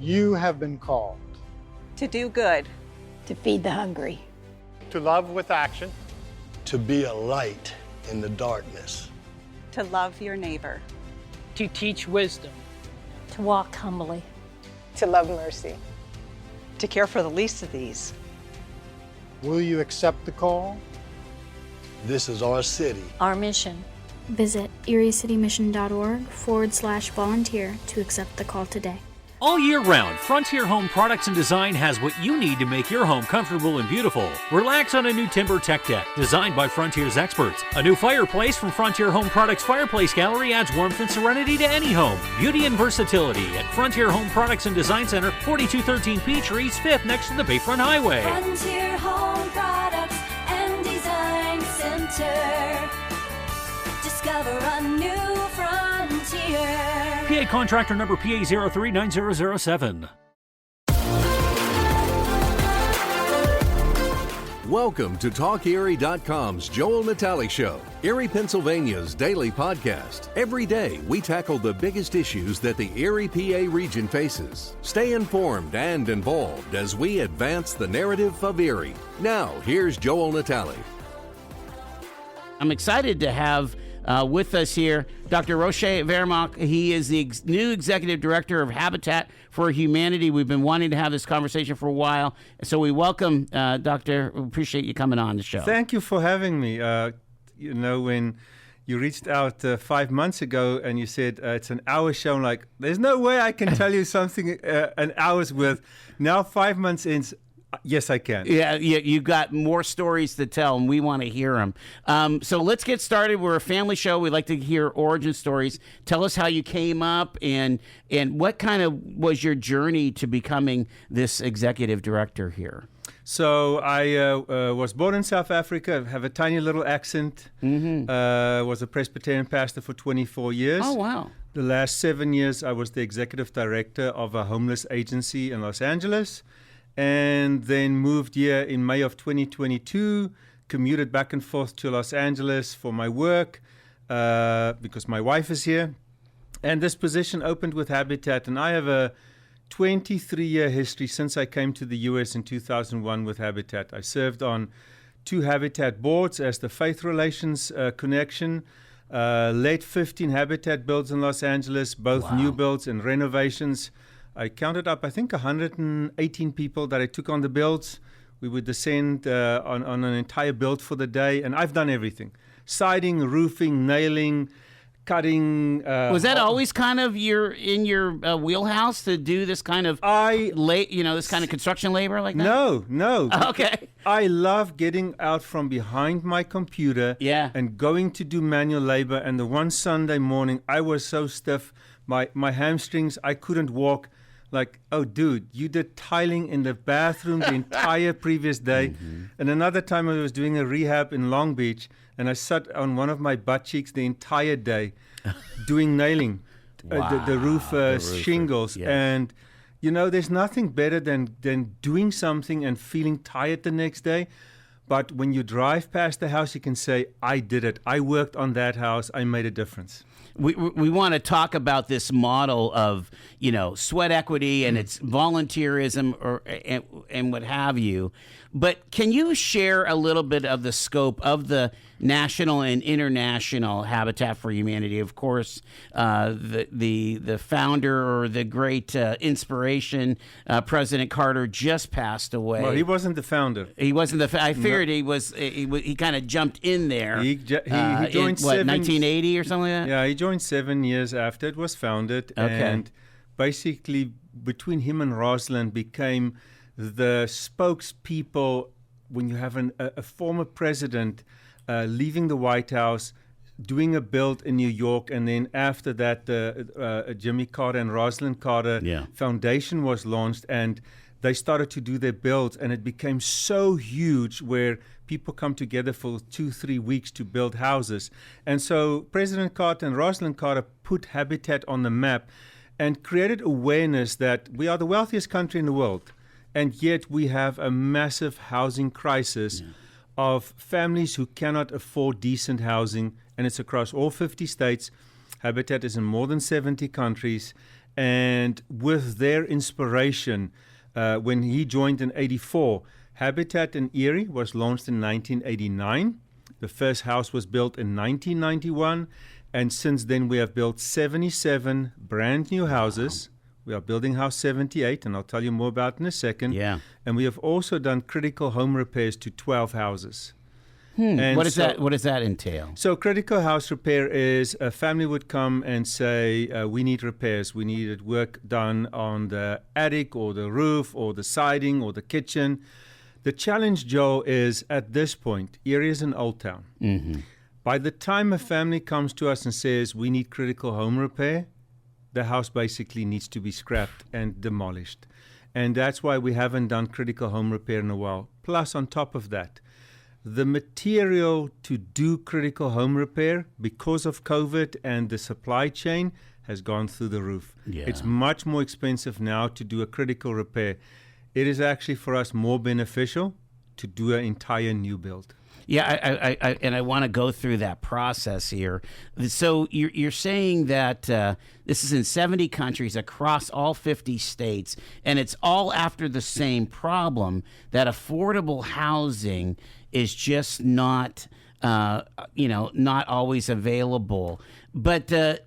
You have been called to do good, to feed the hungry, to love with action, to be a light in the darkness, to love your neighbor, to teach wisdom, to walk humbly, to love mercy, to care for the least of these. Will you accept the call? This is our city. Our mission. Visit eriecitymission.org/volunteer to accept the call today. All year round, Frontier Home Products and Design has what you need to make your home comfortable and beautiful. Relax on a new timber tech deck designed by Frontier's experts. A new fireplace from Frontier Home Products Fireplace Gallery adds warmth and serenity to any home. Beauty and versatility at Frontier Home Products and Design Center, 4213 Peachtree, East 5th, next to the Bayfront Highway. Frontier Home Products and Design Center. Discover a new frontier. PA contractor number PA 039007. Welcome to TalkErie.com's Joel Natale Show, Erie, Pennsylvania's daily podcast. Every day, we tackle the biggest issues that the Erie, PA region faces. Stay informed and involved as we advance the narrative of Erie. Now, here's Joel Natale. I'm excited to have with us here Dr. Roche Vermaak. He is the new executive director of Habitat for Humanity. We've been wanting to have this conversation for a while, so we welcome Doctor. We appreciate you coming on the show. Thank you for having me. When you reached out 5 months ago and you said it's an hour show, I'm like, there's no way I can tell you something an hour's worth. Now 5 months in, yes, I can. Yeah, you've got more stories to tell, and we want to hear them. So let's get started. We're a family show. We like to hear origin stories. Tell us how you came up, and what kind of was your journey to becoming this executive director here? So I was born in South Africa. I have a tiny little accent. Was a Presbyterian pastor for 24 years. Oh, wow. The last 7 years, I was the executive director of a homeless agency in Los Angeles. And then moved here in May of 2022, commuted back and forth to Los Angeles for my work because my wife is here. And this position opened with Habitat, and I have a 23-year history since I came to the U.S. in 2001 with Habitat. I served on 2 Habitat boards as the Faith Relations Connection, led 15 Habitat builds in Los Angeles, both new builds and renovations. I counted up, I think, 118 people that I took on the builds. We would descend on an entire build for the day, and I've done everything. Siding, roofing, nailing, cutting. Was that always kind of in your wheelhouse to do this kind of this kind of construction labor like that? No. Okay. I love getting out from behind my computer and going to do manual labor. And the one Sunday morning, I was so stiff, my hamstrings, I couldn't walk. Like, oh, dude, you did tiling in the bathroom the entire previous day. And another time I was doing a rehab in Long Beach, and I sat on one of my butt cheeks the entire day doing nailing, the roof shingles. Yeah. And, there's nothing better than doing something and feeling tired the next day. But when you drive past the house, you can say, I did it. I worked on that house. I made a difference. We want to talk about this model of, sweat equity and its volunteerism and what have you. But can you share a little bit of the scope of the national and international Habitat for Humanity? Of course, the founder or the great inspiration, President Carter, just passed away. Well, he wasn't the founder. He wasn't the. I figured he was. He kind of jumped in there. He joined 1980 or something like that. Yeah, he joined 7 years after it was founded, and basically between him and Rosalind became the spokespeople when you have a former president leaving the White House, doing a build in New York, and then after that, the Jimmy Carter and Rosalind Carter Foundation was launched, and they started to do their builds, and it became so huge where people come together for 2-3 weeks to build houses. And so President Carter and Rosalind Carter put Habitat on the map and created awareness that we are the wealthiest country in the world, and yet we have a massive housing crisis of families who cannot afford decent housing, and it's across all 50 states. Habitat is in more than 70 countries, And with their inspiration, when he joined in 84, Habitat in Erie was launched in 1989. The first house was built in 1991. And since then, we have built 77 brand new houses. We are building house 78, and I'll tell you more about it in a second. Yeah. And we have also done critical home repairs to 12 houses. What does that entail? So critical house repair is a family would come and say, we need repairs. We needed work done on the attic or the roof or the siding or the kitchen. The challenge, Joe, is at this point, Erie is an old town. Mm-hmm. By the time a family comes to us and says, we need critical home repair, the house basically needs to be scrapped and demolished. And that's why we haven't done critical home repair in a while. Plus, on top of that, the material to do critical home repair, because of COVID and the supply chain, has gone through the roof. Yeah. It's much more expensive now to do a critical repair. It is actually for us more beneficial to do an entire new build. Yeah, I want to go through that process here. So you're saying that this is in 70 countries across all 50 states, and it's all after the same problem, that affordable housing is just not, not always available. But and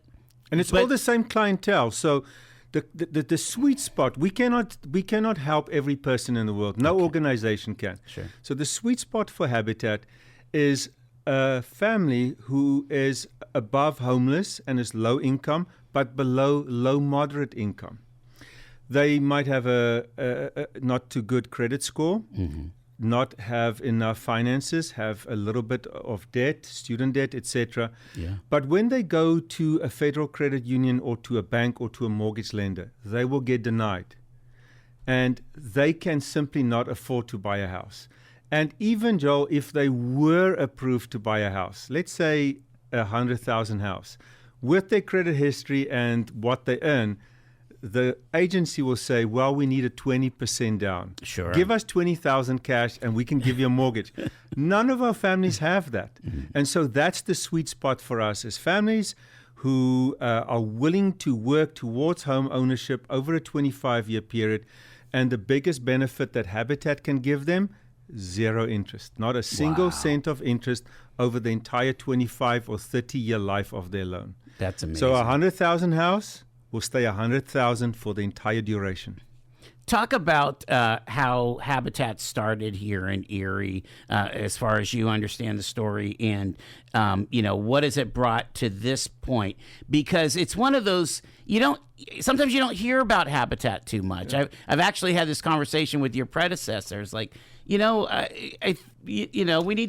it's all the same clientele. So the sweet spot, we cannot help every person in the world. No organization can. Sure. So the sweet spot for Habitat is a family who is above homeless and is low income, but below low moderate income. They might have a not too good credit score, not have enough finances, have a little bit of debt, student debt, etc. Yeah. But when they go to a federal credit union or to a bank or to a mortgage lender, they will get denied. And they can simply not afford to buy a house. And even, Joel, if they were approved to buy a house, let's say a $100,000 house, with their credit history and what they earn, the agency will say, well, we need a 20% down. Sure. Give us $20,000 cash and we can give you a mortgage. None of our families have that. And so that's the sweet spot for us, is families who are willing to work towards home ownership over a 25-year period. And the biggest benefit that Habitat can give them, zero interest. Not a single cent of interest over the entire 25 or 30-year life of their loan. That's amazing. So a $100,000 house will stay $100,000 for the entire duration. Talk about how Habitat started here in Erie, as far as you understand the story, and what has it brought to this point? Because it's one of those sometimes you don't hear about Habitat too much. I've actually had this conversation with your predecessors, like we need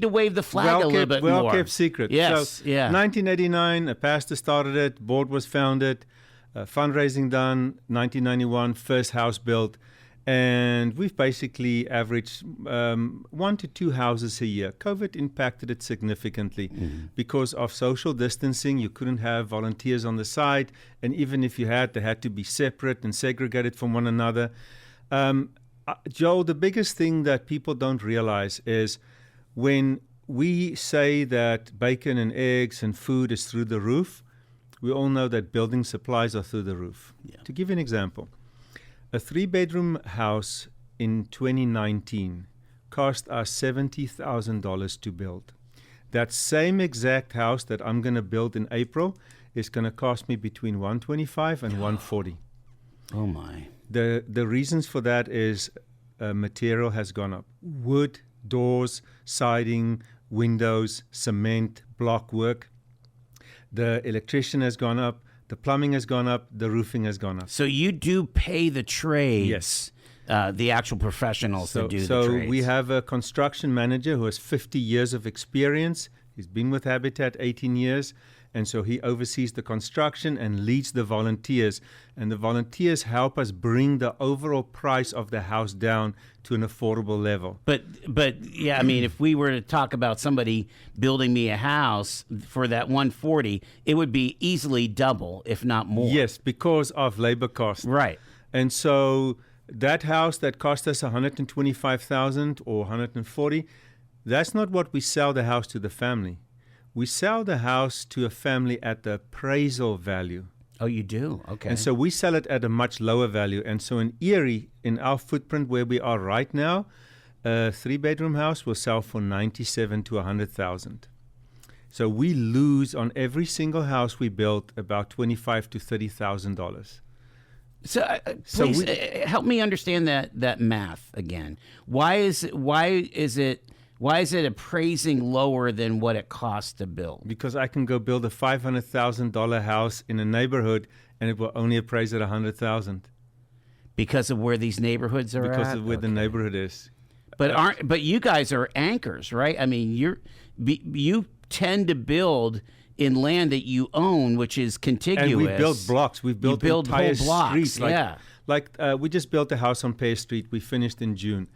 to wave the flag a little bit more. Well-kept secret. Yes, so, yeah. 1989, a pastor started it, board was founded, fundraising done, 1991, first house built, and we've basically averaged 1 to 2 houses a year. COVID impacted it significantly because of social distancing. You couldn't have volunteers on the side, and even if you had, they had to be separate and segregated from one another. Joel, the biggest thing that people don't realize is when we say that bacon and eggs and food is through the roof, we all know that building supplies are through the roof. Yeah. To give you an example, a 3-bedroom house in 2019 cost us $70,000 to build. That same exact house that I'm going to build in April is going to cost me between $125,000 and $140,000. Oh my. The reasons for that is material has gone up. Wood, doors, siding, windows, cement, block work. The electrician has gone up. The plumbing has gone up. The roofing has gone up. So you do pay the trades. Yes. The actual professionals that do the trades. So we have a construction manager who has 50 years of experience. He's been with Habitat 18 years. And so he oversees the construction and leads the volunteers. And the volunteers help us bring the overall price of the house down to an affordable level. But yeah, I mean, if we were to talk about somebody building me a house for that $140,000, it would be easily double, if not more. Yes, because of labor costs. Right. And so that house that cost us $125,000 or $140,000, that's not what we sell the house to the family. We sell the house to a family at the appraisal value. Oh, you do? Okay. And so we sell it at a much lower value. And so in Erie, in our footprint where we are right now, a 3-bedroom house will sell for $97,000 to $100,000. So we lose on every single house we built about $25,000 to $30,000. So, please help me understand that math again. Why is it appraising lower than what it costs to build? Because I can go build a $500,000 house in a neighborhood and it will only appraise at $100,000. Because of where these neighborhoods are because at? of where the neighborhood is. But you guys are anchors, right? I mean, you tend to build in land that you own, which is contiguous. And we built blocks. We've built entire whole blocks, streets. Like we just built a house on Pear Street. We finished in June.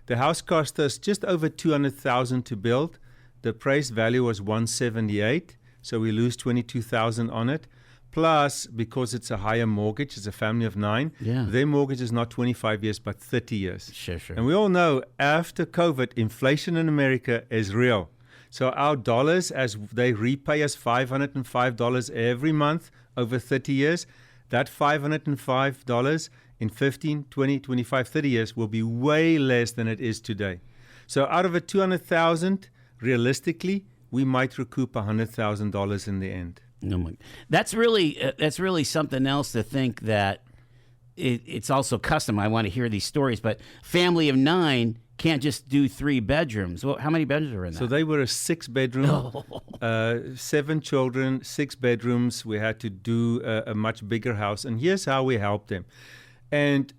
The house cost us just over $200,000 to build. The appraised value was $178,000, so we lose $22,000 on it. Plus, because it's a higher mortgage, it's a family of 9. Yeah. Their mortgage is not 25 years, but 30 years. Sure. And we all know after COVID, inflation in America is real. So our dollars, as they repay us $505 every month over 30 years, that $505 in 15, 20, 25, 30 years will be way less than it is today. So out of a $200,000, realistically, we might recoup $100,000 in the end. That's really something else to think that it's also custom. I want to hear these stories, but family of 9 can't just do 3 bedrooms. Well, how many bedrooms are in that? So they were a 6-bedroom, 7 children, 6 bedrooms. We had to do a much bigger house. And here's how we helped them. And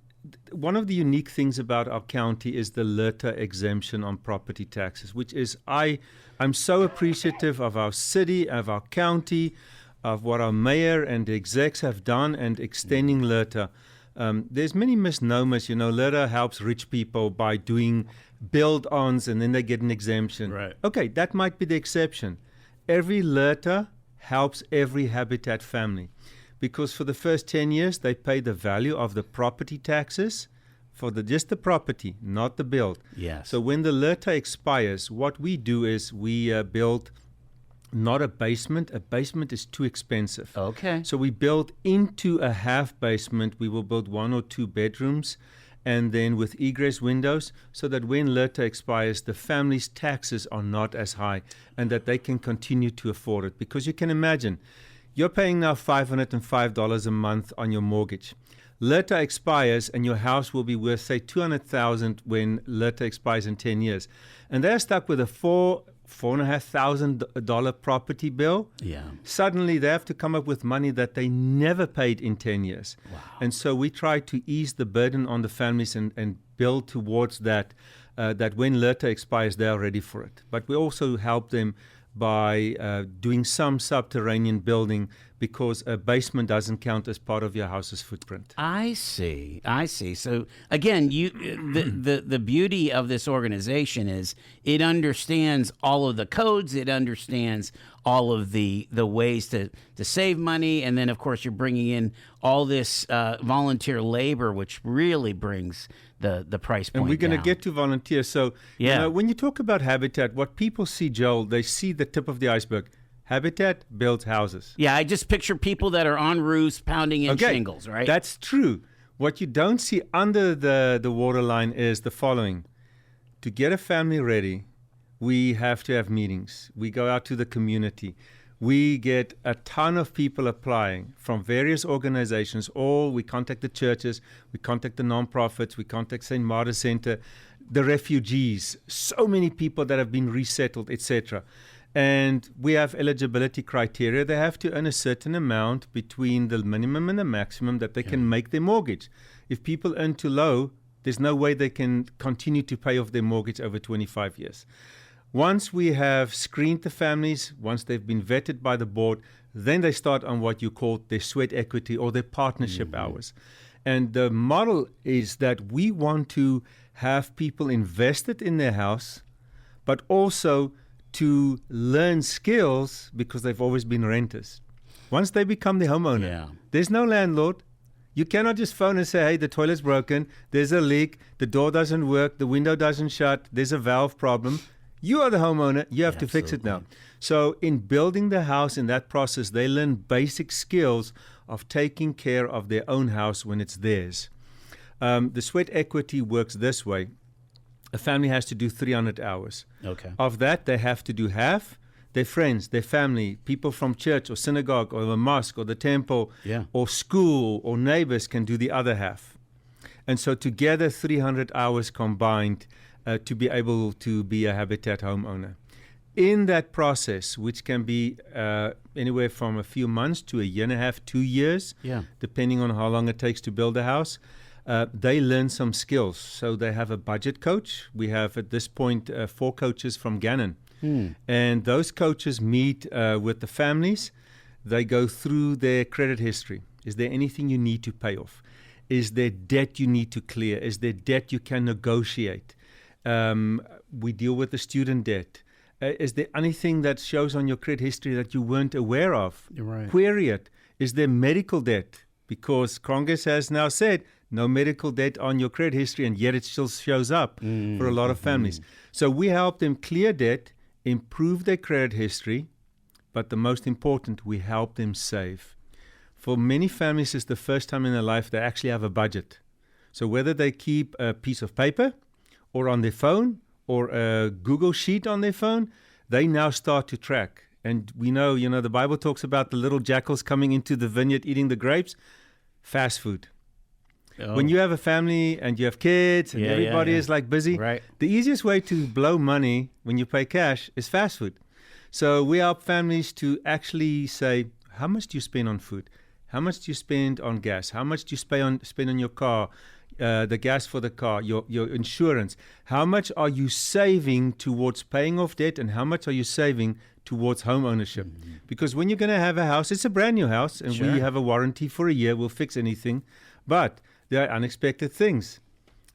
one of the unique things about our county is the LERTA exemption on property taxes, which is I'm so appreciative of our city, of our county, of what our mayor and the execs have done and extending LERTA. There's many misnomers. LERTA helps rich people by doing build-ons and then they get an exemption. Right. Okay, that might be the exception. Every LERTA helps every Habitat family because for the first 10 years, they pay the value of the property taxes for just the property, not the build. Yes. So when the LERTA expires, what we do is we build not a basement. A basement is too expensive. Okay. So we build into a half basement. We will build 1 or 2 bedrooms and then with egress windows so that when LERTA expires, the family's taxes are not as high and that they can continue to afford it. Because you can imagine, you're paying now $505 a month on your mortgage. LERTA expires and your house will be worth, say, $200,000 when LERTA expires in 10 years. And they're stuck with a $4,500 property bill. Yeah. Suddenly they have to come up with money that they never paid in 10 years. Wow. And so we try to ease the burden on the families and build towards that, that when LERTA expires, they are ready for it. But we also help them by doing some subterranean building because a basement doesn't count as part of your house's footprint. I see. So again, the beauty of this organization is it understands all of the codes. It understands all of the ways to save money, and then of course you're bringing in all this volunteer labor, which really brings the price point. And we're going to down. get to volunteers. So when you talk about Habitat, what people see, Joel, they see the tip of the iceberg. Habitat builds houses. Yeah, I just picture people that are on roofs pounding in shingles, right? That's true. What you don't see under the waterline is the following. To get a family ready, we have to have meetings. We go out to the community. We get a ton of people applying from various organizations. We contact the churches, we contact the nonprofits, we contact St. Martha's Center, the refugees, so many people that have been resettled, etc. And we have eligibility criteria. They have to earn a certain amount between the minimum and the maximum that they can make their mortgage. If people earn too low, there's no way they can continue to pay off their mortgage over 25 years. Once we have screened the families, once they've been vetted by the board, then they start on what you call their sweat equity or their partnership hours. And the model is that we want to have people invested in their house, but also to learn skills because they've always been renters. Once they become the homeowner, there's no landlord. You cannot just phone and say, hey, the toilet's broken, there's a leak, the door doesn't work, the window doesn't shut, there's a valve problem. You are the homeowner, you have to fix it now. So in building the house in that process, they learn basic skills of taking care of their own house when it's theirs. The sweat equity works this way. A family has to do 300 hours. Okay. Of that, they have to do half. Their friends, their family, people from church or synagogue or the mosque or the temple or school or neighbors can do the other half. And so together, 300 hours combined to be able to be a Habitat homeowner. In that process, which can be anywhere from a few months to a year and a half, 2 years, depending on how long it takes to build a house, they learn some skills. So they have a budget coach. We have at this point 4 coaches from Gannon. And those coaches meet with the families. They go through their credit history. Is there anything you need to pay off? Is there debt you need to clear? Is there debt you can negotiate? We deal with the student debt. Is there anything that shows on your credit history that you weren't aware of? You're right. Query it. Is there medical debt? Because Congress has now said no medical debt on your credit history, and yet it still shows up for a lot of families. So we help them clear debt, improve their credit history, but the most important, we help them save. For many families, it's the first time in their life they actually have a budget. So whether they keep a piece of paper or on their phone or a Google sheet on their phone, they now start to track. And we know, the Bible talks about the little jackals coming into the vineyard eating the grapes. Fast food. When you have a family and you have kids and everybody is like busy, the easiest way to blow money when you pay cash is fast food. So we help families to actually say, how much do you spend on food? How much do you spend on gas? How much do you spend on your car, the gas for the car, your insurance? How much are you saving towards paying off debt, and how much are you saving towards home ownership? Because when you're going to have a house, it's a brand new house, and we have a warranty for a year. We'll fix anything. But there are unexpected things.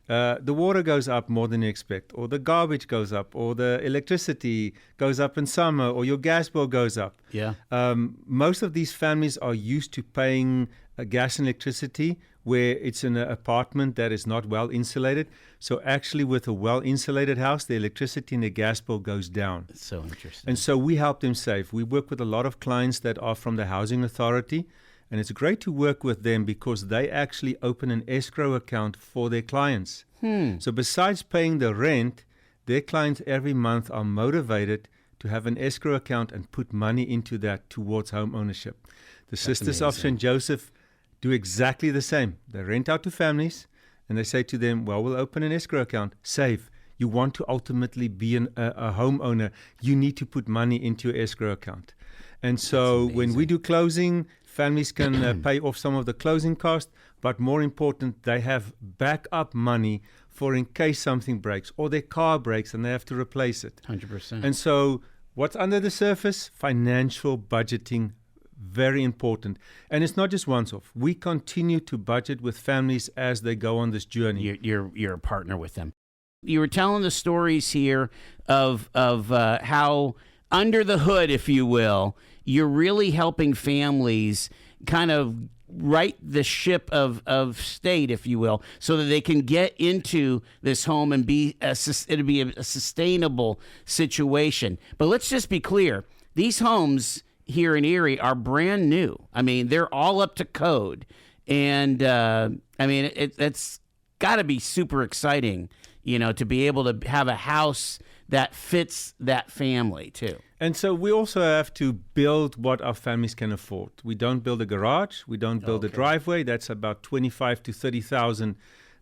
The water goes up more than you expect, or the garbage goes up, or the electricity goes up in summer, or your gas bill goes up. Most of these families are used to paying gas and electricity where it's in an apartment that is not well insulated. So actually with a well insulated house, the electricity and the gas bill goes down. That's so interesting. And so we help them save. We work with a lot of clients that are from the Housing Authority. And it's great to work with them because they actually open an escrow account for their clients. So besides paying the rent, their clients every month are motivated to have an escrow account and put money into that towards home ownership. The Sisters of St. Joseph do exactly the same. They rent out to families and they say to them, well, we'll open an escrow account, save. You want to ultimately be a homeowner, you need to put money into your escrow account. And so when we do closing, families can pay off some of the closing costs, but more important, they have backup money for in case something breaks or their car breaks and they have to replace it. 100%. And so what's under the surface? Financial budgeting, very important. And it's not just once off. We continue to budget with families as they go on this journey. You're a partner with them. You were telling the stories here of how under the hood, if you will, you're really helping families kind of right the ship of state, if you will, so that they can get into this home and it'll be a sustainable situation. But let's just be clear. These homes here in Erie are brand new. I mean, they're all up to code. And, it's got to be super exciting, to be able to have a house that fits that family too. And so we also have to build what our families can afford. We don't build a garage. We don't build a driveway. That's about $25,000 to $30,000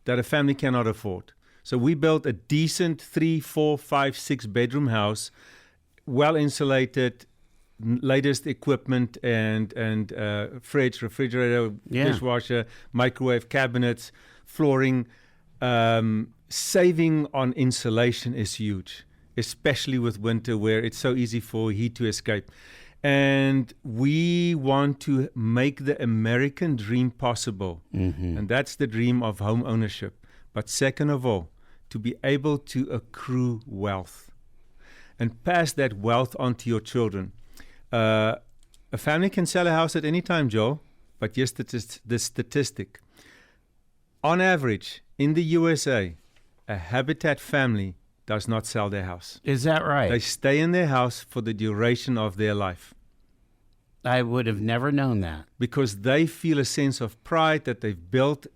that a family cannot afford. So we built a decent 3, 4, 5, 6 bedroom house, well insulated, latest equipment and fridge, refrigerator, dishwasher, microwave, cabinets, flooring. Saving on insulation is huge, especially with winter where it's so easy for heat to escape. And we want to make the American dream possible. And that's the dream of home ownership. But second of all, to be able to accrue wealth and pass that wealth on to your children. A family can sell a house at any time, Joel, but here's the statistic. On average, in the USA, a Habitat family does not sell their house. Is that right? They stay in their house for the duration of their life. I would have never known that. Because they feel a sense of pride that they've built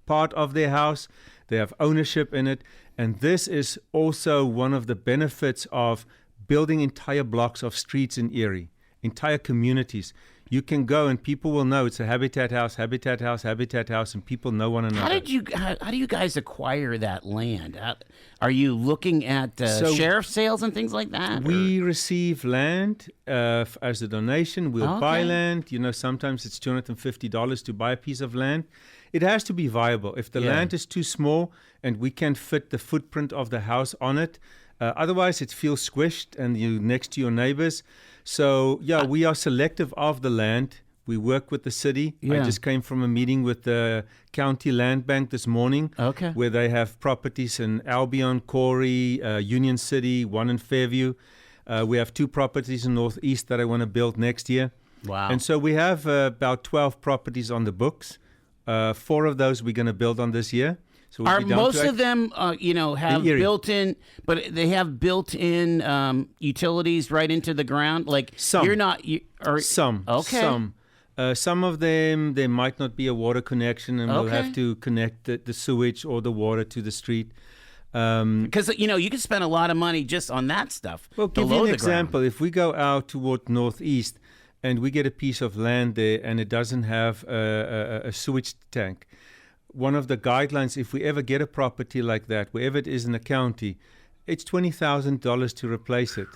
part of their house, they have ownership in it, and this is also one of the benefits of building entire blocks of streets in Erie, entire communities. You can go and people will know it's a Habitat house, Habitat house, Habitat house, and people know one another. How do you guys acquire that land? Are you looking at sheriff sales and things like that? We receive land as a donation. We'll buy land. You know, sometimes it's $250 to buy a piece of land. It has to be viable. If the land is too small and we can fit the footprint of the house on it, otherwise it feels squished and you're next to your neighbors. So, we are selective of the land. We work with the city. I just came from a meeting with the county land bank this morning, where they have properties in Albion, Corey, Union City, one in Fairview. We have 2 properties in Northeast that I want to build next year. Wow. And so we have about 12 properties on the books. 4 of those we're going to build on this year. So are most of them, have built-in, but they have built-in utilities right into the ground? Like some, some. Okay. Some of them, there might not be a water connection, and we'll have to connect the sewage or the water to the street. Because you can spend a lot of money just on that stuff. Well, give you an example. If we go out toward Northeast and we get a piece of land there and it doesn't have a sewage tank, one of the guidelines, if we ever get a property like that, wherever it is in the county, it's $20,000 to replace it.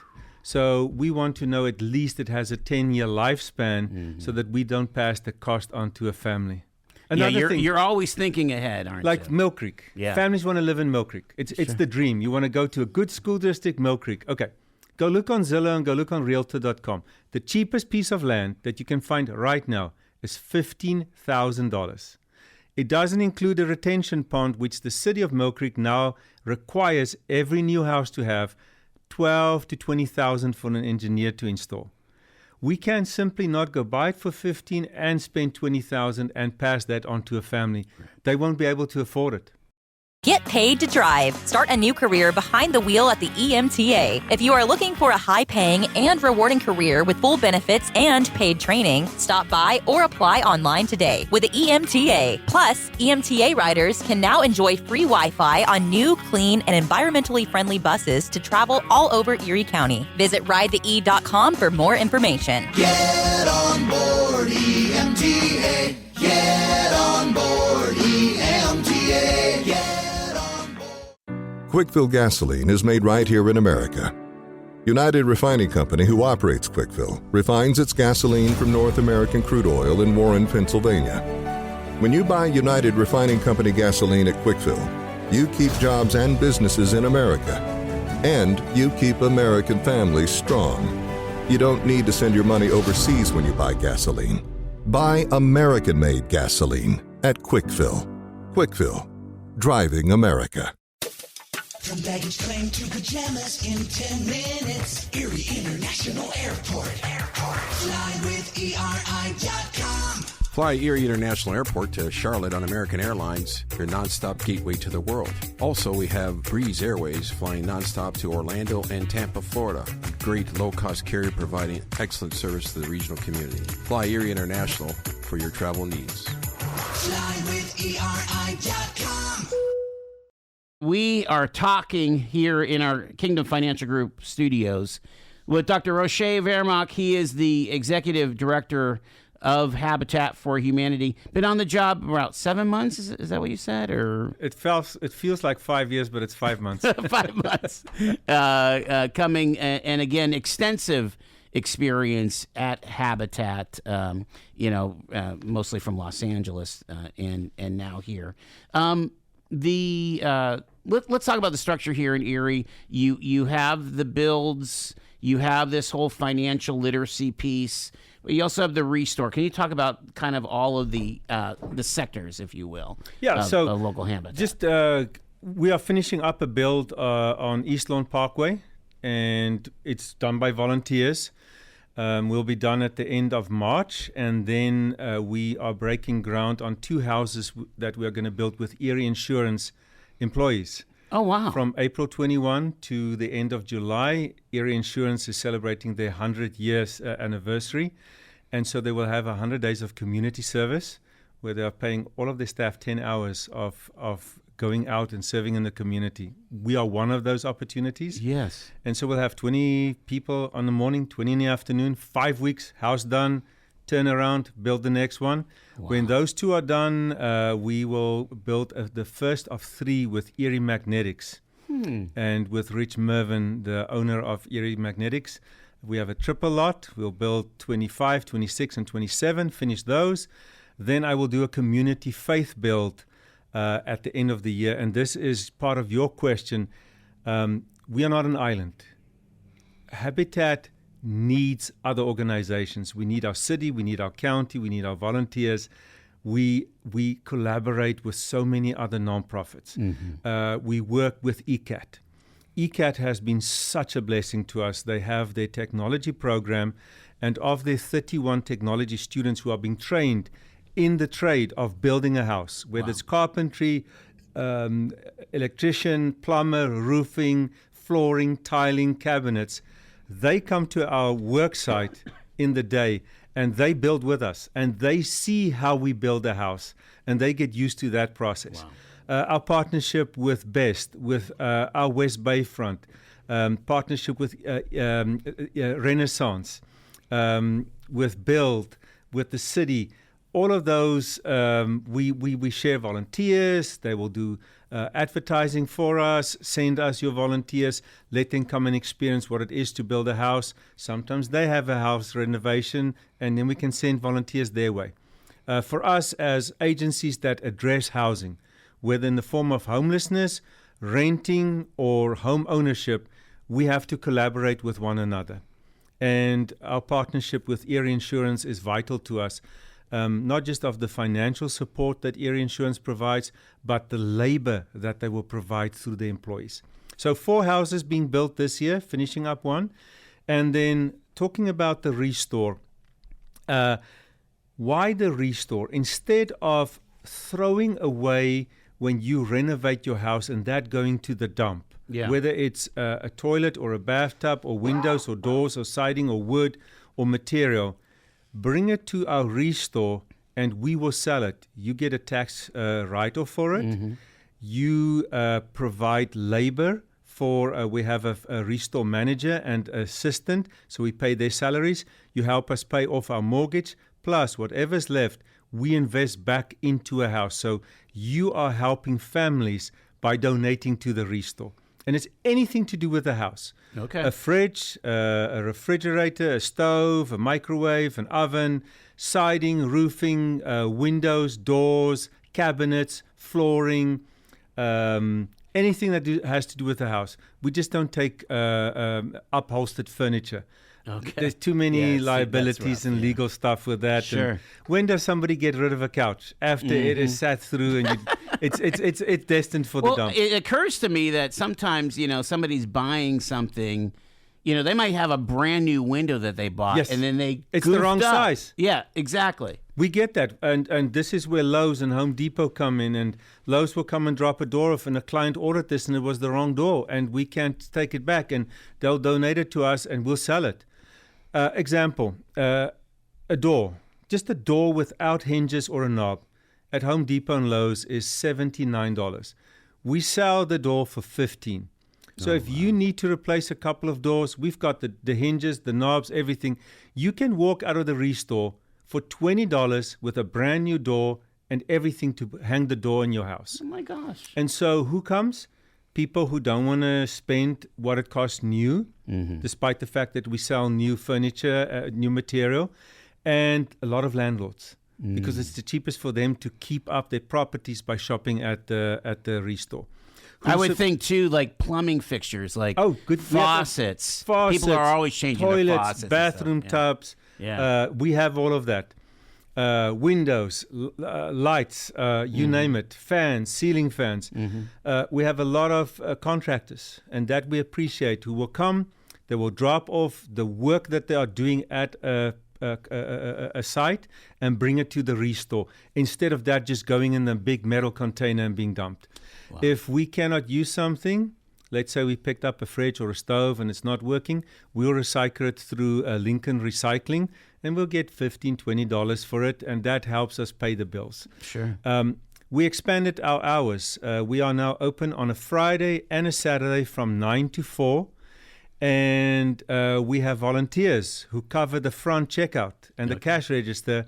So we want to know at least it has a 10-year lifespan so that we don't pass the cost on to a family. Another thing, you're always thinking ahead, aren't you? Like Mill Creek. Yeah. Families want to live in Mill Creek. It's the dream. You want to go to a good school district, Mill Creek. Okay. Go look on Zillow and go look on Realtor.com. The cheapest piece of land that you can find right now is $15,000. It doesn't include a retention pond, which the city of Mill Creek now requires every new house to have $12,000 to $20,000 for an engineer to install. We can simply not go buy it for $15,000 and spend $20,000 and pass that on to a family. They won't be able to afford it. Get paid to drive. Start a new career behind the wheel at the EMTA. If you are looking for a high-paying and rewarding career with full benefits and paid training, stop by or apply online today with the EMTA. Plus, EMTA riders can now enjoy free Wi-Fi on new, clean, and environmentally friendly buses to travel all over Erie County. Visit ridethee.com for more information. Get on board EMTA. Get on board EMTA. Quickfill gasoline is made right here in America. United Refining Company, who operates Quickfill, refines its gasoline from North American crude oil in Warren, Pennsylvania. When you buy United Refining Company gasoline at Quickfill, you keep jobs and businesses in America, and you keep American families strong. You don't need to send your money overseas when you buy gasoline. Buy American-made gasoline at Quickfill. Quickfill, driving America. From baggage claim to pajamas in 10 minutes. Erie International Airport. Fly with ERI.com. Fly Erie International Airport to Charlotte on American Airlines, your nonstop gateway to the world. Also, we have Breeze Airways flying nonstop to Orlando and Tampa, Florida. A great low-cost carrier providing excellent service to the regional community. Fly Erie International for your travel needs. Fly with ERI.com. We are talking here in our Kingdom Financial Group studios with Dr. Roche Vermaak. He is the executive director of Habitat for Humanity. Been on the job about 7 months. Is that what you said? Or it feels like 5 years, but it's 5 months. 5 months. Coming and again, extensive experience at Habitat. Mostly from Los Angeles and now here. Let's talk about the structure here in Erie. You have the builds, you have this whole financial literacy piece, but you also have the restore. Can you talk about kind of all of the sectors, if you will? Yeah. Of local Habitat. Just we are finishing up a build on East Lawn Parkway, and it's done by volunteers. We'll be done at the end of March, and then we are breaking ground on 2 houses that we are going to build with Erie Insurance employees. Oh, wow. From April 21 to the end of July, Erie Insurance is celebrating their 100 years anniversary. And so they will have 100 days of community service where they are paying all of their staff 10 hours of going out and serving in the community. We are one of those opportunities. Yes. And so we'll have 20 people on the morning, 20 in the afternoon, 5 weeks, house done, turn around, build the next one. Wow. When those two are done, we will build the first of 3 with Erie Magnetics. And with Rich Mervyn, the owner of Erie Magnetics. We have a triple lot. We'll build 25, 26, and 27, finish those. Then I will do a community faith build at the end of the year. And this is part of your question. We are not an island. Habitat needs other organizations. We need our city, we need our county, we need our volunteers. We collaborate with so many other nonprofits. We work with ECAT. ECAT has been such a blessing to us. They have their technology program, and of their 31 technology students who are being trained in the trade of building a house, whether it's carpentry, electrician, plumber, roofing, flooring, tiling, cabinets, they come to our work site in the day and they build with us and they see how we build a house and they get used to that process. Our partnership with BEST, with our West Bay Front, partnership with Renaissance, with Build, with the city, all of those, we share volunteers. They will do advertising for us, send us your volunteers, let them come and experience what it is to build a house. Sometimes they have a house renovation, and then we can send volunteers their way. For us as agencies that address housing, whether in the form of homelessness, renting, or home ownership, we have to collaborate with one another. And our partnership with Erie Insurance is vital to us. Not just of the financial support that Erie Insurance provides, but the labor that they will provide through the employees. So 4 houses being built this year, finishing up 1. And then talking about the restore. Why the restore? Instead of throwing away when you renovate your house and that going to the dump, whether it's a toilet or a bathtub or windows or doors or siding or wood or material, bring it to our restore and we will sell it. You get a tax write-off for it. You provide labor for, we have a restore manager and assistant, so we pay their salaries. You help us pay off our mortgage, plus whatever's left, we invest back into a house. So you are helping families by donating to the restore. And it's anything to do with the house. A fridge, a refrigerator, a stove, a microwave, an oven, siding, roofing, windows, doors, cabinets, flooring, anything that has to do with the house. We just don't take upholstered furniture. There's too many liabilities and legal stuff with that. And when does somebody get rid of a couch after it is sat through and it's destined for the dump? It occurs to me that sometimes, somebody's buying something, they might have a brand new window that they bought and then it's the wrong size. Yeah, exactly. We get that. And this is where Lowe's and Home Depot come in, and Lowe's will come and drop a door off and a client ordered this and it was the wrong door and we can't take it back, and they'll donate it to us and we'll sell it. Example, a door, just a door without hinges or a knob at Home Depot and Lowe's is $79. We sell the door for $15. So if you need to replace a couple of doors, we've got the hinges, the knobs, everything. You can walk out of the restore for $20 with a brand new door and everything to hang the door in your house. Oh my gosh. And so who comes? People who don't want to spend what it costs new, despite the fact that we sell new furniture, new material, and a lot of landlords, because it's the cheapest for them to keep up their properties by shopping at the restore. I would think too, like plumbing fixtures, like faucets. People are always changing toilets, their faucets, bathroom tubs. We have all of that. Windows, lights, you name it, fans, ceiling fans. We have a lot of contractors, and that we appreciate, who will come, they will drop off the work that they are doing at a a site and bring it to the restore. Instead of that just going in the big metal container and being dumped. Wow. If we cannot use something, let's say we picked up a fridge or a stove and it's not working, we'll recycle it through Lincoln Recycling and we'll get $15, $20 for it, and that helps us pay the bills. Sure. We expanded our hours. We are now open on a Friday and a Saturday from 9 to 4. And we have volunteers who cover the front checkout and the cash register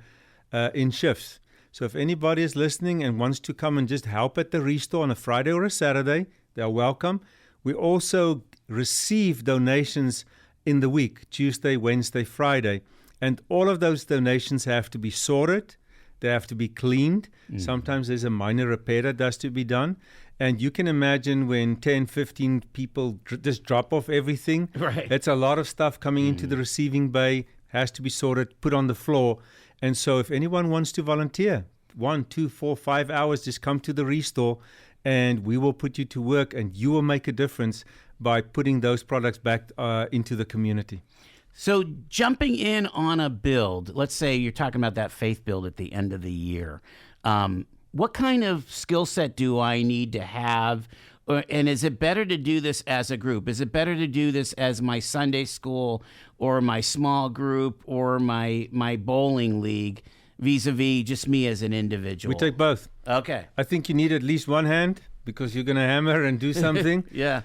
in shifts. So if anybody is listening and wants to come and just help at the restore on a Friday or a Saturday, they're welcome. We also receive donations in the week, Tuesday, Wednesday, Friday. And all of those donations have to be sorted. They have to be cleaned. Sometimes there's a minor repair that has to be done. And you can imagine when 10, 15 people just drop off everything. Right. That's a lot of stuff coming into the receiving bay, has to be sorted, put on the floor. And so if anyone wants to volunteer, 1, 2, 4, 5 hours, just come to the restore and we will put you to work and you will make a difference by putting those products back into the community. So jumping in on a build, let's say you're talking about that faith build at the end of the year. What kind of skill set do I need to have? And is it better to do this as a group? Is it better to do this as my Sunday school or my small group or my bowling league vis-a-vis just me as an individual? We take both. Okay. I think you need at least one hand because you're going to hammer and do something. Yeah.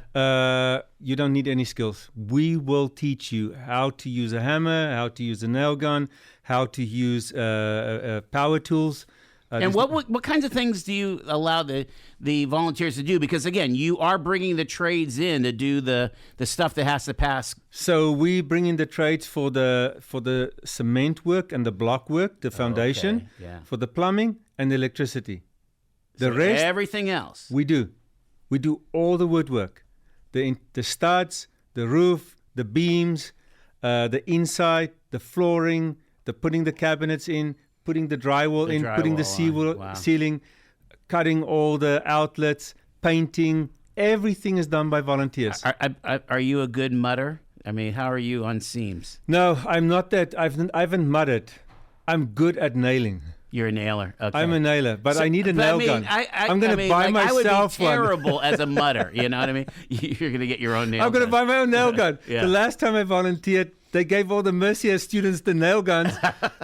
You don't need any skills. We will teach you how to use a hammer, how to use a nail gun, how to use power tools. And what kinds of things do you allow the volunteers to do? Because, again, you are bringing the trades in to do the stuff that has to pass. So we bring in the trades for the cement work and the block work, the foundation, for the plumbing and the electricity. The rest, everything else. We do. We do all the woodwork. The studs, the roof, the beams, the inside, the flooring, the putting the cabinets in, putting the drywall in, putting the ceiling, cutting all the outlets, painting. Everything is done by volunteers. Are you a good mudder? I mean, how are you on seams? No, I'm not that. I haven't muddered. I'm good at nailing. You're a nailer. Okay. I'm a nailer, but I need a nail gun. I'm going to buy myself one. I would be terrible as a mudder. You know what I mean? You're going to get your own nail gun. I'm going to buy my own nail gun. Yeah. The last time I volunteered, they gave all the Mercier students the nail guns,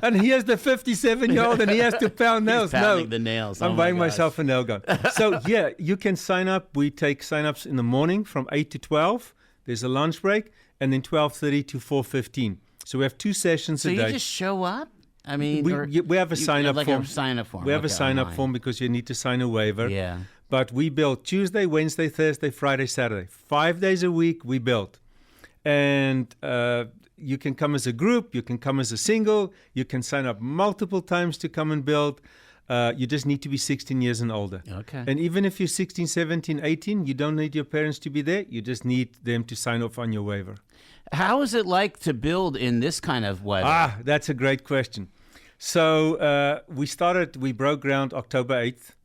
and here's the 57-year-old, and he has to pound nails. He's pounding the nails. I'm buying myself a nail gun. So, yeah, you can sign up. We take sign-ups in the morning from 8 to 12. There's a lunch break, and then 12:30 to 4:15. So we have 2 sessions a day. So you just show up? I mean, we have a sign-up form. A sign-up form. We have a sign-up form because you need to sign a waiver. Yeah. But we build Tuesday, Wednesday, Thursday, Friday, Saturday. 5 days a week we build. And you can come as a group. You can come as a single. You can sign up multiple times to come and build. You just need to be 16 years and older. Okay. And even if you're 16, 17, 18, you don't need your parents to be there. You just need them to sign off on your waiver. How is it like to build in this kind of weather? That's a great question. So we broke ground October 8th.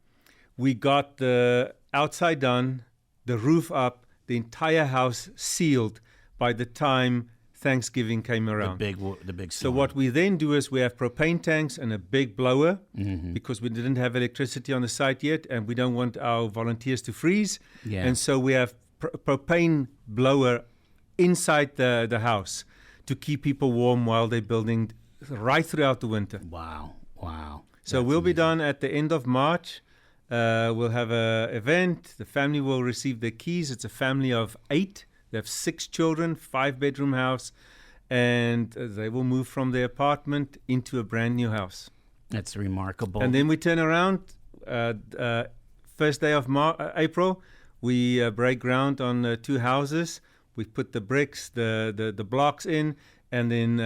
We got the outside done, the roof up, the entire house sealed by the time Thanksgiving came around. The big storm. So what we then do is we have propane tanks and a big blower because we didn't have electricity on the site yet, and we don't want our volunteers to freeze. Yeah. And so we have propane blower inside the house to keep people warm while they're building right throughout the winter. Wow. So we'll be done at the end of March. We'll have an event. The family will receive their keys. It's a family of 8. They have 6 children, 5-bedroom house, and they will move from their apartment into a brand new house. That's remarkable. And then we turn around, first day of April, we break ground on 2 houses. We put the bricks, the blocks in, and then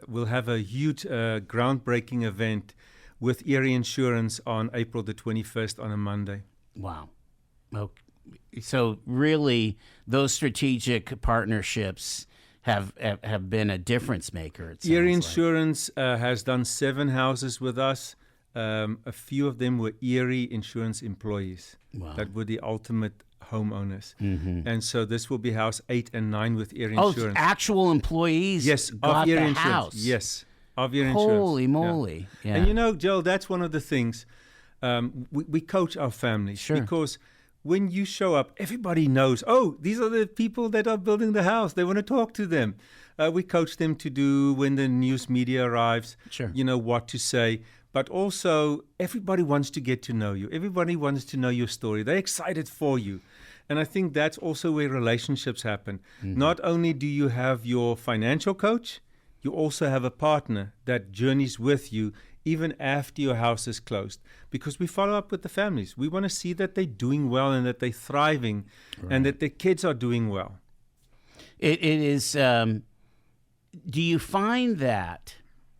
we'll have a huge groundbreaking event with Erie Insurance on April the 21st on a Monday. Wow. Okay. So really, those strategic partnerships have been a difference maker. It Erie sounds Insurance has done 7 houses with us. A few of them were Erie Insurance employees. Wow. That were the ultimate homeowners. Mm-hmm. And so this will be house 8 and 9 with Erie Oh, Insurance. actual employees yes, got of Erie the Insurance. house. Yes. of your insurance. Holy moly. Yeah. And you know, Joel, that's one of the things we coach our families because when you show up, everybody knows, oh, these are the people that are building the house. They want to talk to them. We coach them to do when the news media arrives, what to say. But also, everybody wants to get to know you. Everybody wants to know your story. They're excited for you. And I think that's also where relationships happen. Mm-hmm. Not only do you have your financial coach, you also have a partner that journeys with you even after your house is closed. Because we follow up with the families. We want to see that they're doing well and that they're thriving and that their kids are doing well. It is, do you find that,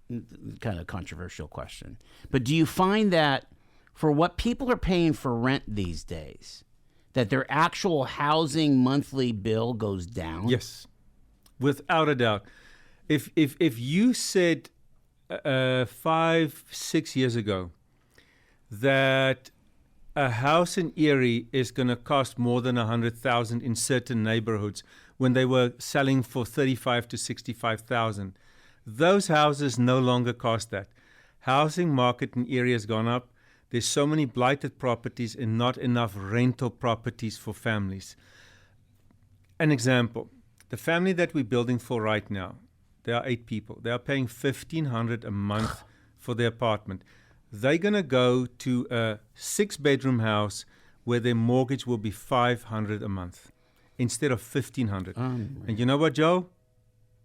kind of a controversial question, but do you find that for what people are paying for rent these days, that their actual housing monthly bill goes down? Yes, without a doubt. If you said 5-6 years ago that a house in Erie is going to cost more than $100,000 in certain neighborhoods when they were selling for $35,000 to $65,000, those houses no longer cost that. Housing market in Erie has gone up. There's so many blighted properties and not enough rental properties for families. An example, the family that we're building for right now, there are 8 people. They are paying $1,500 a month for their apartment. They're going to go to a 6-bedroom house where their mortgage will be $500 a month instead of $1,500. And you know what, Joe?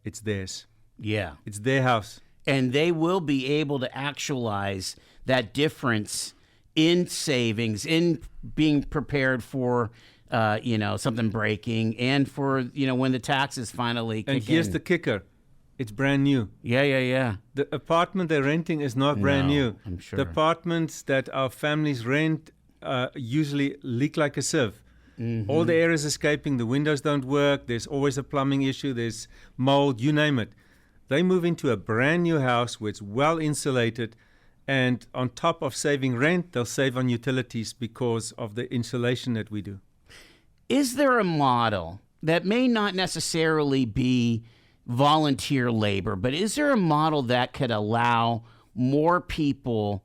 It's theirs. Yeah. It's their house. And they will be able to actualize that difference in savings, in being prepared for, something breaking, and for, when the taxes finally kick in. And here's the kicker. It's brand new. Yeah. The apartment they're renting is not brand new. I'm sure. The apartments that our families rent usually leak like a sieve. Mm-hmm. All the air is escaping. The windows don't work. There's always a plumbing issue. There's mold, you name it. They move into a brand new house where it's well insulated, and on top of saving rent, they'll save on utilities because of the insulation that we do. Is there a model that may not necessarily be volunteer labor, but is there a model that could allow more people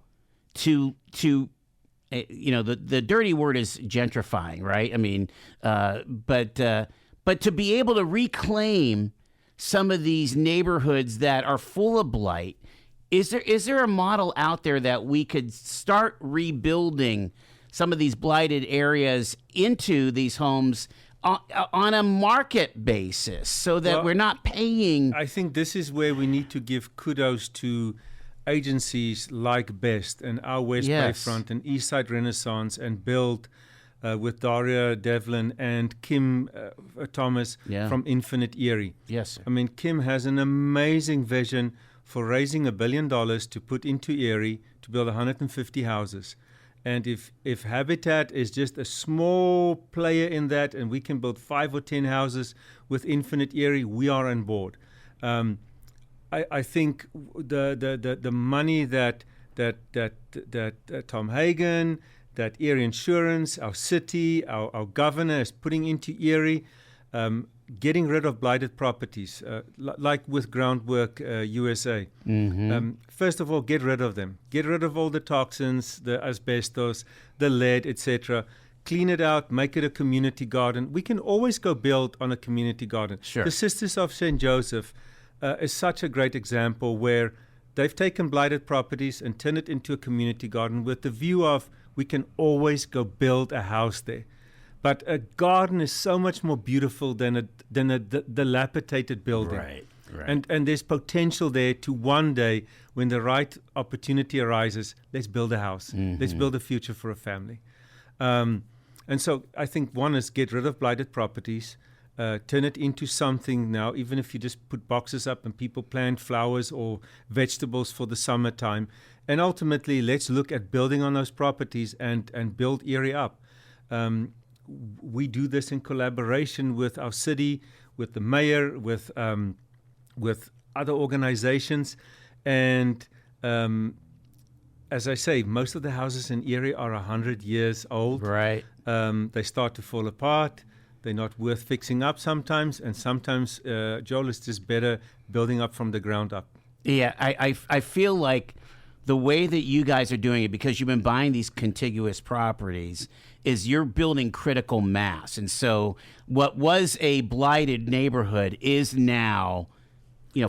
to the dirty word is gentrifying, right? I mean, but to be able to reclaim some of these neighborhoods that are full of blight, is there a model out there that we could start rebuilding some of these blighted areas into these homes on a market basis so that we're not paying? I think this is where we need to give kudos to agencies like Best and our West Bayfront and Eastside Renaissance and Build with Daria Devlin and Kim Thomas from Infinite Erie. Yes, sir. I mean, Kim has an amazing vision for raising $1 billion to put into Erie to build 150 houses. And if Habitat is just a small player in that and we can build 5 or 10 houses with Infinite Erie, we are on board. I think the money that Tom Hagen, that Erie Insurance, our city, our governor is putting into Erie, getting rid of blighted properties, like with Groundwork USA. Mm-hmm. First of all, get rid of them. Get rid of all the toxins, the asbestos, the lead, etc. Clean it out, make it a community garden. We can always go build on a community garden. Sure. The Sisters of St. Joseph is such a great example where they've taken blighted properties and turned it into a community garden with the view of we can always go build a house there. But a garden is so much more beautiful than a dilapidated building. Right. And there's potential there to one day, when the right opportunity arises, let's build a house. Mm-hmm. Let's build a future for a family. And so I think one is get rid of blighted properties, turn it into something now, even if you just put boxes up and people plant flowers or vegetables for the summertime. And ultimately, let's look at building on those properties and build Erie up. We do this in collaboration with our city, with the mayor, with other organizations. And as I say, most of the houses in Erie are 100 years old. Right. They start to fall apart. They're not worth fixing up sometimes. And sometimes, Joel, it's just better building up from the ground up. Yeah, I feel like the way that you guys are doing it, because you've been buying these contiguous properties, is you're building critical mass. And so what was a blighted neighborhood is now,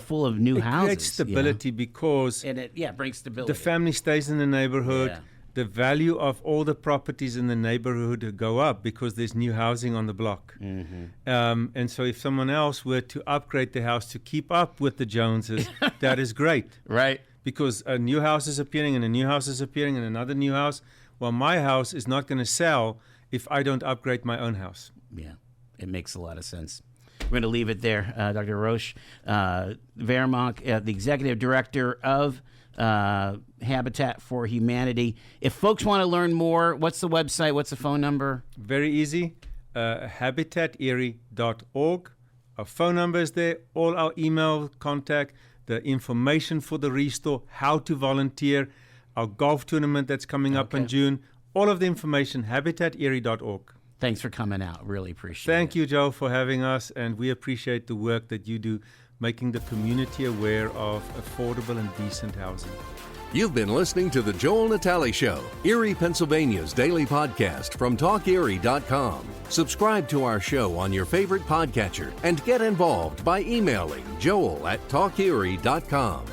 full of new houses. It creates stability because and it brings stability. The family stays in the neighborhood. Yeah. The value of all the properties in the neighborhood go up because there's new housing on the block. Mm-hmm. And so if someone else were to upgrade the house to keep up with the Joneses, that is great. Right. Because a new house is appearing and a new house is appearing and another new house. Well, my house is not going to sell if I don't upgrade my own house. Yeah, it makes a lot of sense. We're going to leave it there. Dr. Roche Vermaak, the Executive Director of Habitat for Humanity. If folks want to learn more, what's the website? What's the phone number? Very easy. habitaterie.org. Our phone number is there. All our email contact, the information for the restore, how to volunteer, our golf tournament that's coming up in June. All of the information, habitaterie.org. Thanks for coming out. Really appreciate it. Thank you, Joe, for having us, and we appreciate the work that you do, making the community aware of affordable and decent housing. You've been listening to The Joel Natale Show, Erie, Pennsylvania's daily podcast from TalkErie.com. Subscribe to our show on your favorite podcatcher and get involved by emailing joel@TalkErie.com.